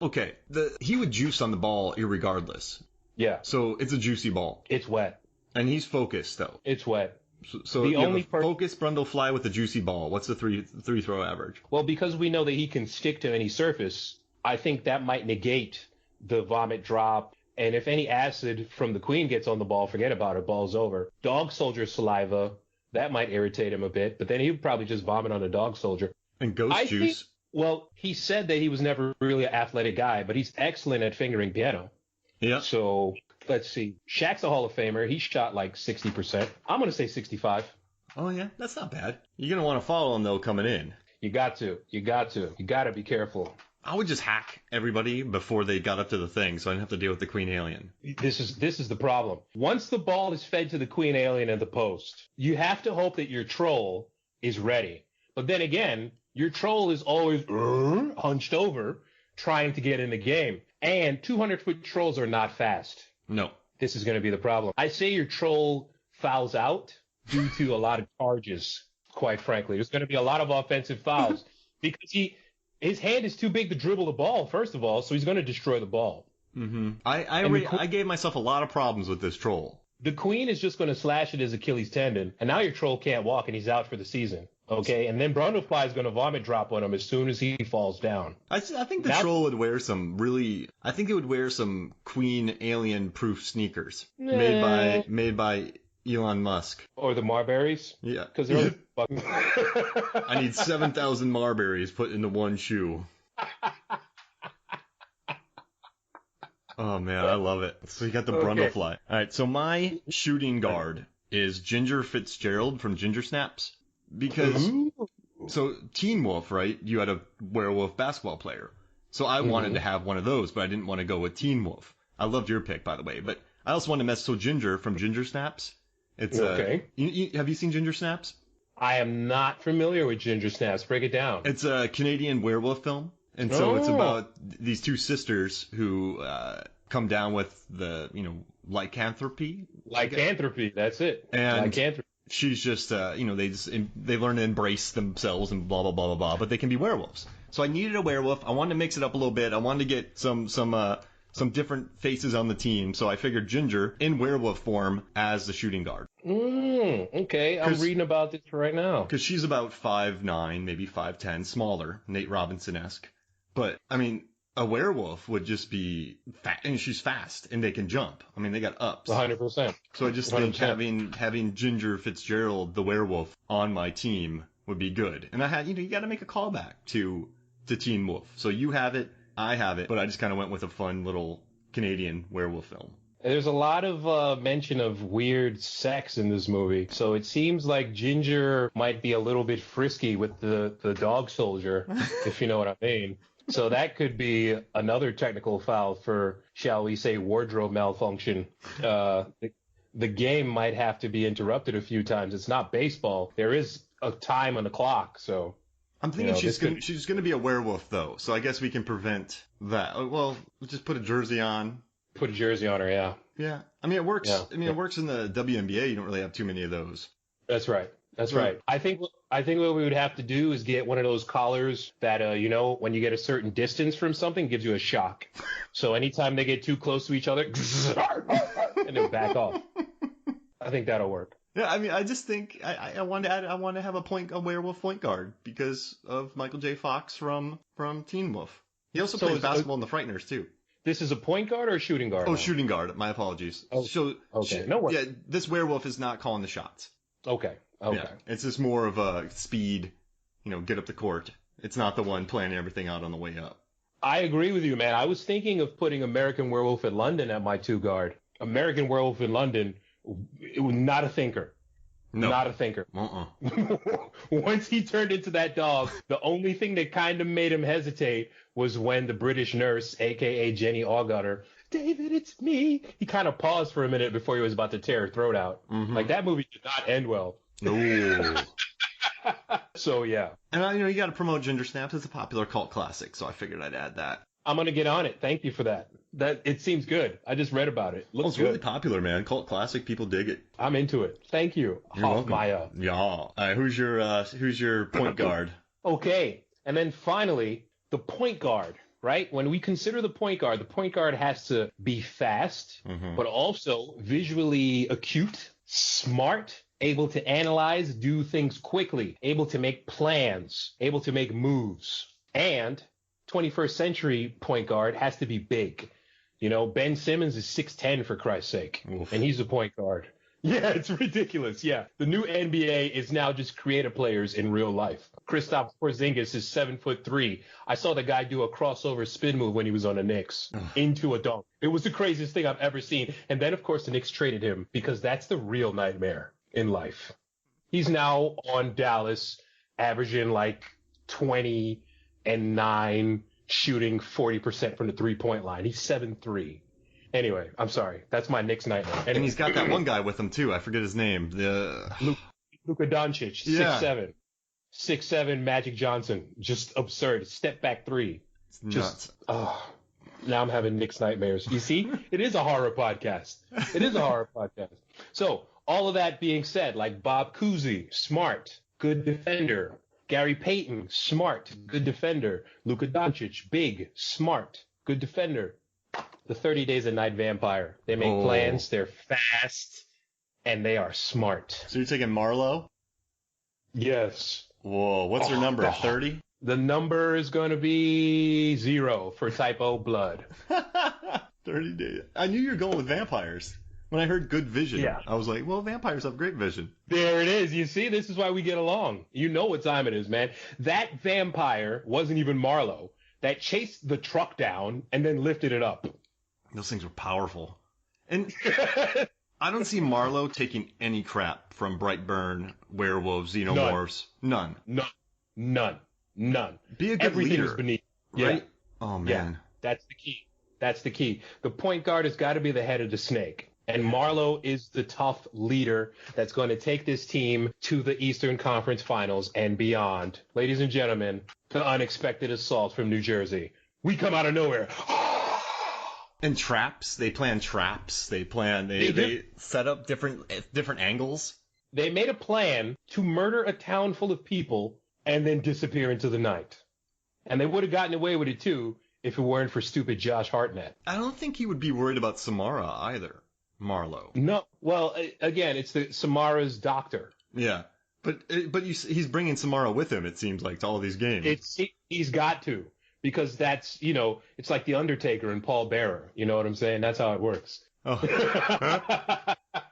Okay, he would juice on the ball irregardless. Yeah. So it's a juicy ball. It's wet. And he's focused, though. It's wet. So the you only have a focused Brundle fly with a juicy ball. What's the three throw average? Well, because we know that he can stick to any surface, I think that might negate the vomit drop. And if any acid from the queen gets on the ball, forget about it. Ball's over. Dog soldier saliva, that might irritate him a bit. But then he would probably just vomit on the dog soldier. And ghost juice? Well, he said that he was never really an athletic guy, but he's excellent at fingering piano. Yeah. So let's see. Shaq's a Hall of Famer. He shot like 60%. I'm going to say 65. Oh, yeah. That's not bad. You're going to want to follow him, though, coming in. You got to. You got to be careful. I would just hack everybody before they got up to the thing, so I didn't have to deal with the queen alien. This is the problem. Once the ball is fed to the queen alien at the post, you have to hope that your troll is ready. But then again, your troll is always hunched over, trying to get in the game. And 200-foot trolls are not fast. No. This is going to be the problem. I say your troll fouls out due to a lot of charges, quite frankly. There's going to be a lot of offensive fouls because his hand is too big to dribble the ball, first of all, so he's going to destroy the ball. Mm-hmm. I gave myself a lot of problems with this troll. The queen is just going to slash at his Achilles tendon, and now your troll can't walk, and he's out for the season. Okay, and then Brundlefly is going to vomit drop on him as soon as he falls down. I think the troll would wear some I think it would wear some Queen Alien proof sneakers made by Elon Musk. Or the Marberries? Yeah. Because they're fucking... I need 7,000 Marberries put into one shoe. Oh, man, I love it. So you got the Brundlefly. All right, so my shooting guard is Ginger Fitzgerald from Ginger Snaps. Because, so Teen Wolf, right? You had a werewolf basketball player. So I wanted to have one of those, but I didn't want to go with Teen Wolf. I loved your pick, by the way. But I also wanted to mess, so Ginger from Ginger Snaps. It's okay. Have you seen Ginger Snaps? I am not familiar with Ginger Snaps. Break it down. It's a Canadian werewolf film. And so it's about these two sisters who come down with the, lycanthropy. Lycanthropy, that's it. And lycanthropy. She's just, they learn to embrace themselves and blah, blah, blah, blah, blah, but they can be werewolves. So I needed a werewolf. I wanted to mix it up a little bit. I wanted to get some different faces on the team. So I figured Ginger in werewolf form as the shooting guard. Okay. I'm reading about this right now. Because she's about 5'9", maybe 5'10", smaller, Nate Robinson-esque. But, I mean, a werewolf would just be fat, and she's fast, and they can jump. I mean, they got ups. 100%. So I just think having Ginger Fitzgerald, the werewolf, on my team would be good. And I had, you got to make a callback to Teen Wolf. So you have it, I have it, but I just kind of went with a fun little Canadian werewolf film. There's a lot of mention of weird sex in this movie. So it seems like Ginger might be a little bit frisky with the dog soldier, if you know what I mean. So that could be another technical foul for, shall we say, wardrobe malfunction. The game might have to be interrupted a few times. It's not baseball. There is a time on the clock, so... I'm thinking she's going to be a werewolf, though, so I guess we can prevent that. Well, we'll just put a jersey on. Put a jersey on her, yeah. Yeah. I mean, it works. Yeah. I mean, it works in the WNBA. You don't really have too many of those. That's right. That's right. I think what we would have to do is get one of those collars that, when you get a certain distance from something, it gives you a shock. So anytime they get too close to each other, and they'll back off. I think that'll work. Yeah, I mean, I just think I want to have a werewolf point guard because of Michael J. Fox from Teen Wolf. He also plays basketball in The Frighteners too. This is a point guard or a shooting guard? Oh, shooting guard. My apologies. Oh, so okay. No worries. Yeah, this werewolf is not calling the shots. Okay. Yeah, it's just more of a speed, get up the court. It's not the one planning everything out on the way up. I agree with you, man. I was thinking of putting American Werewolf in London at my two guard. American Werewolf in London, it was not a thinker. No. Not a thinker. Once he turned into that dog, the only thing that kind of made him hesitate was when the British nurse, a.k.a. Jenny Allgutter, David, it's me. He kind of paused for a minute before he was about to tear her throat out. Mm-hmm. Like, that movie did not end well. No. So, yeah. And, you got to promote Ginger Snaps. It's a popular cult classic, so I figured I'd add that. I'm going to get on it. Thank you for that. It seems good. I just read about it. Looks it's really popular, man. Cult classic. People dig it. I'm into it. Thank you. You're welcome. Yeah. All right, who's your point guard? Okay. And then finally, the point guard. right? When we consider the point guard has to be fast, but also visually acute, smart, able to analyze, do things quickly, able to make plans, able to make moves. And 21st century point guard has to be big. You know, Ben Simmons is 6'10", for Christ's sake, and he's a point guard. Yeah, it's ridiculous. Yeah, the new NBA is now just creative players in real life. Kristaps Porzingis is 7'3". I saw the guy do a crossover spin move when he was on the Knicks into a dunk. It was the craziest thing I've ever seen. And then, of course, the Knicks traded him because that's the real nightmare in life. He's now on Dallas, averaging like 20 and 9, shooting 40% from the three-point line. He's 7'3". Anyway, I'm sorry. That's my Knicks nightmare. Anyway. And he's got that one guy with him, too. I forget his name. Luka Doncic, 6'7". 6'7", Magic Johnson. Just absurd. Step back three. It's nuts. Now I'm having Knicks nightmares. You see? It is a horror podcast. It is a horror podcast. So, all of that being said, like Bob Cousy, smart, good defender. Gary Payton, smart, good defender. Luka Doncic, big, smart, good defender. The 30 Days a Night Vampire. They make plans, they're fast, and they are smart. So you're taking Marlowe? Yes. Whoa, what's your number, 30? The number is going to be 0 for Type O blood. 30 days. I knew you were going with vampires. When I heard good vision, I was like, well, vampires have great vision. There it is. You see, this is why we get along. You know what time it is, man. That vampire wasn't even Marlowe. That chased the truck down and then lifted it up. Those things were powerful. And I don't see Marlowe taking any crap from Brightburn, werewolves, xenomorphs. None. Be a good Everything leader. Is beneath. Right? Yeah. Oh, man. Yeah. That's the key. That's the key. The point guard has got to be the head of the snake. And Marlowe is the tough leader that's going to take this team to the Eastern Conference Finals and beyond. Ladies and gentlemen, the unexpected assault from New Jersey. We come out of nowhere. And traps. They plan traps. They set up different angles. They made a plan to murder a town full of people and then disappear into the night. And they would have gotten away with it, too, if it weren't for stupid Josh Hartnett. I don't think he would be worried about Samara either. Marlowe. No. Well, again, it's Samara's doctor. Yeah. But he's bringing Samara with him, it seems like, to all these games. He's got to. Because that's, it's like The Undertaker and Paul Bearer. You know what I'm saying? That's how it works. Oh.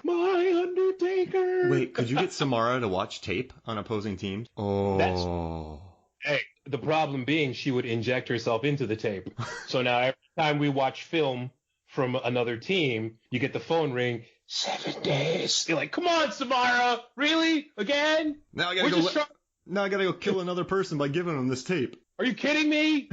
My Undertaker! Wait, could you get Samara to watch tape on opposing teams? Oh. Hey, the problem being she would inject herself into the tape. So now every time we watch film from another team, you get the phone ring, 7 days. You're like, come on, Samara! Really? Again? Now I gotta go kill another person by giving them this tape. Are you kidding me?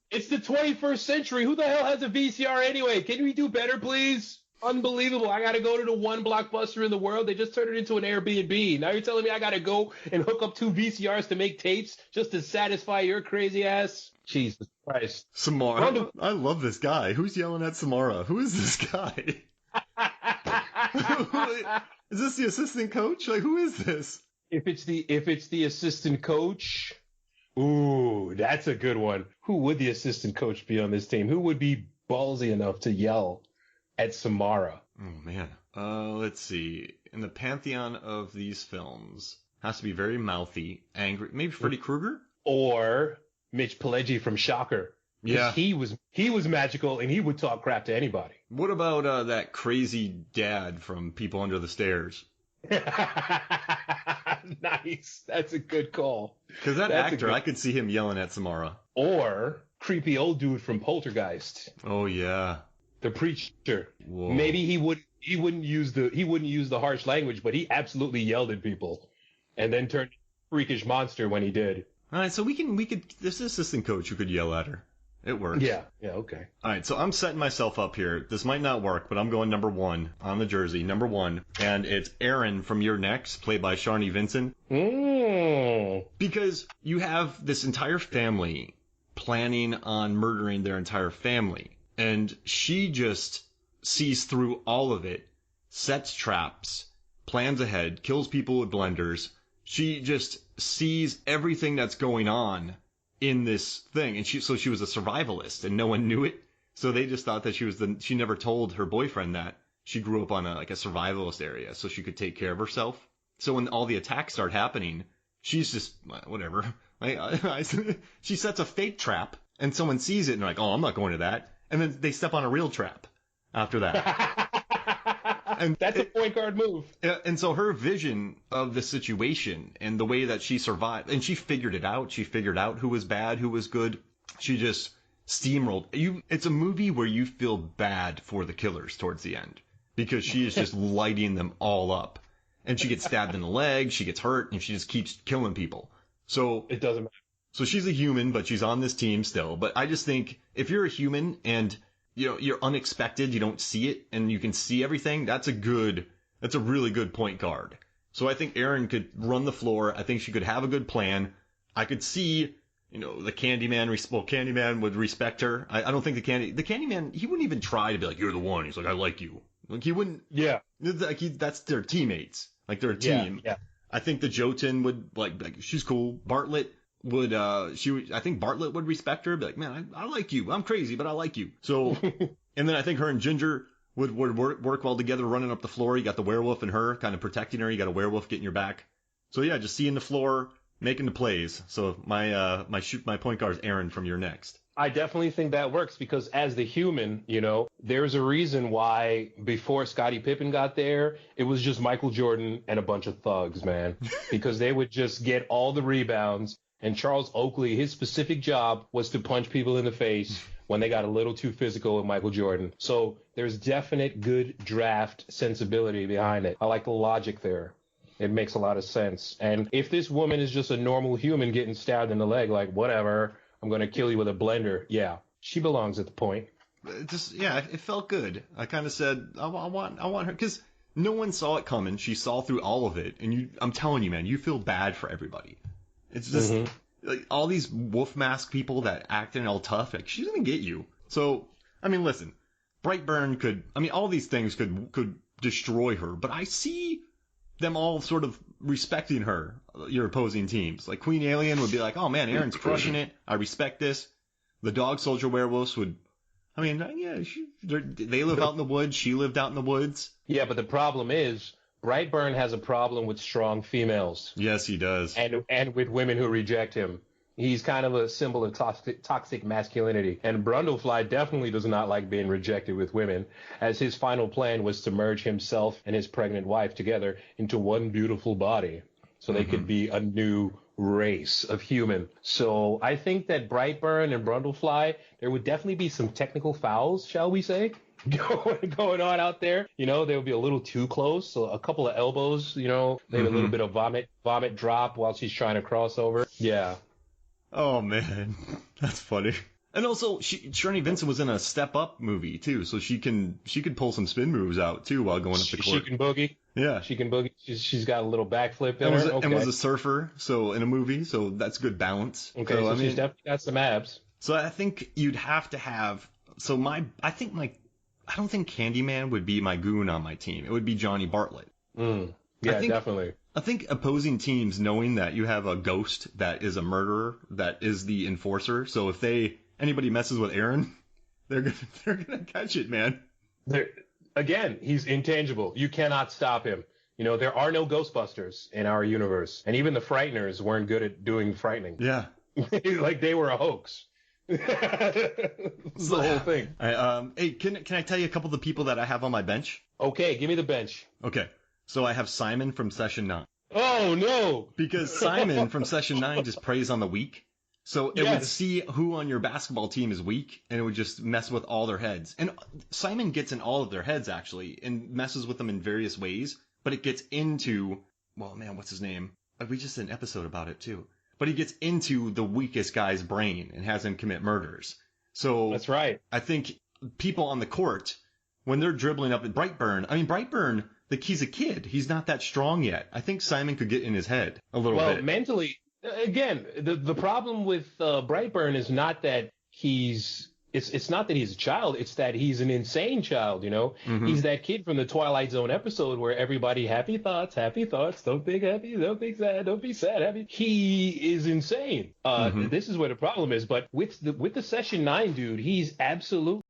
It's the 21st century. Who the hell has a VCR anyway? Can we do better, please? Unbelievable. I got to go to the one blockbuster in the world. They just turned it into an Airbnb. Now you're telling me I got to go and hook up 2 VCRs to make tapes just to satisfy your crazy ass? Jesus Christ. Samara. I love this guy. Who's yelling at Samara? Who is this guy? Is this the assistant coach? Like, who is this? If it's the assistant coach, ooh, that's a good one. Who would the assistant coach be on this team? Who would be ballsy enough to yell at Samara? Oh, man. Let's see. In the pantheon of these films, has to be very mouthy, angry. Maybe Freddy Krueger? Or Mitch Pileggi from Shocker. Yeah. He was magical, and he would talk crap to anybody. What about that crazy dad from People Under the Stairs? Nice. That's a good call. Because that actor, I could see him yelling at Samara. Or creepy old dude from Poltergeist. Oh, yeah. The preacher. Whoa. Maybe he wouldn't use the harsh language, but he absolutely yelled at people, and then turned freakish monster when he did. All right, so we could. This assistant coach who could yell at her. It works. Yeah, okay. All right, so I'm setting myself up here. This might not work, but I'm going number 1 on the jersey, number 1, and it's Aaron from Your Next, played by Sharni Vinson. Because you have this entire family planning on murdering their entire family, and she just sees through all of it, sets traps, plans ahead, kills people with blenders. She just sees everything that's going on in this thing, and she was a survivalist, and no one knew it. So they just thought that she never told her boyfriend that she grew up on a survivalist area, so she could take care of herself. So when all the attacks start happening, she's just whatever. She sets a fake trap, and someone sees it, and they're like, "Oh, I'm not going to that." And then they step on a real trap after that. And that's a point guard move. And so her vision of the situation and the way that she survived, and she figured it out. She figured out who was bad, who was good. She just steamrolled. It's a movie where you feel bad for the killers towards the end because she is just lighting them all up. And she gets stabbed in the leg, she gets hurt, and she just keeps killing people. So it doesn't matter. So she's a human, but she's on this team still. But I just think if you're a human and you're unexpected, you don't see it, and you can see everything, that's a really good point guard. So I think Erin could run the floor. I think she could have a good plan. I could see, the Candyman would respect her. I don't think the Candyman, he wouldn't even try to be like, "You're the one." He's like, "I like you." Like, he wouldn't. Yeah. That's their teammates. Like, they're a team. Yeah. I think the Jotun would, like, she's cool. Bartlett would, I think Bartlett would respect her. Be like, "Man, I like you. I'm crazy, but I like you." So, and then I think her and Ginger would work well together running up the floor. You got the werewolf and her kind of protecting her. You got a werewolf getting your back. So yeah, just seeing the floor, making the plays. So my point guard is Erin from Your Next. I definitely think that works because as the human, there's a reason why before Scottie Pippen got there, it was just Michael Jordan and a bunch of thugs, man, because they would just get all the rebounds. And Charles Oakley, his specific job was to punch people in the face when they got a little too physical with Michael Jordan. So there's definite good draft sensibility behind it. I like the logic there. It makes a lot of sense. And if this woman is just a normal human getting stabbed in the leg, like, whatever, I'm going to kill you with a blender. Yeah, she belongs at the point. It felt good. I kind of said, I want her, because no one saw it coming. She saw through all of it. And I'm telling you, man, you feel bad for everybody. It's just like all these wolf mask people that acting all tough. Like, she's going to get you. So, I mean, listen, Brightburn all these things could destroy her. But I see them all sort of respecting her, your opposing teams. Like, Queen Alien would be like, "Oh man, Erin's crushing it. I respect this." The Dog Soldier werewolves would, they live out in the woods. She lived out in the woods. Yeah, but the problem is, Brightburn has a problem with strong females. Yes, he does. And with women who reject him. He's kind of a symbol of toxic masculinity. And Brundlefly definitely does not like being rejected with women, as his final plan was to merge himself and his pregnant wife together into one beautiful body so they could be a new race of human. So I think that Brightburn and Brundlefly, there would definitely be some technical fouls, shall we say, going on out there. They would be a little too close. So a couple of elbows, maybe a little bit of vomit drop while she's trying to cross over. Yeah. Oh, man. That's funny. And also, Shirley Vincent was in a Step Up movie, too, so she could pull some spin moves out, too, while going up the court. She can boogie? Yeah. She can boogie. She's got a little backflip in her. And was a surfer, so in a movie, so that's good balance. Okay, so she's definitely got some abs. So I think you'd have to have... So I don't think Candyman would be my goon on my team. It would be Johnny Bartlett. Yeah, definitely. I think opposing teams, knowing that you have a ghost that is a murderer, that is the enforcer. So if anybody messes with Erin, they're gonna catch it, man. Again, he's intangible. You cannot stop him. There are no Ghostbusters in our universe, and even the Frighteners weren't good at doing frightening. Yeah, like they were a hoax. That's the whole thing. Hey, can I tell you a couple of the people that I have on my bench? Okay, give me the bench. Okay. So I have Simon from Session 9. Oh, no! Because Simon from Session 9 just preys on the weak. So it would see who on your basketball team is weak, and it would just mess with all their heads. And Simon gets in all of their heads, actually, and messes with them in various ways. But it gets into... Well, man, what's his name? We just did an episode about it, too. But he gets into the weakest guy's brain and has him commit murders. So... That's right. I think people on the court, when they're dribbling up at Brightburn... Like, he's a kid. He's not that strong yet. I think Simon could get in his head a little bit. Well, mentally, again, the problem with Brightburn is not that he's it's not that he's a child, it's that he's an insane child, you know? Mm-hmm. He's that kid from the Twilight Zone episode where everybody happy thoughts, don't think happy, don't think sad, don't be sad, happy. He is insane. This is where the problem is, but with the Session 9 dude, he's absolutely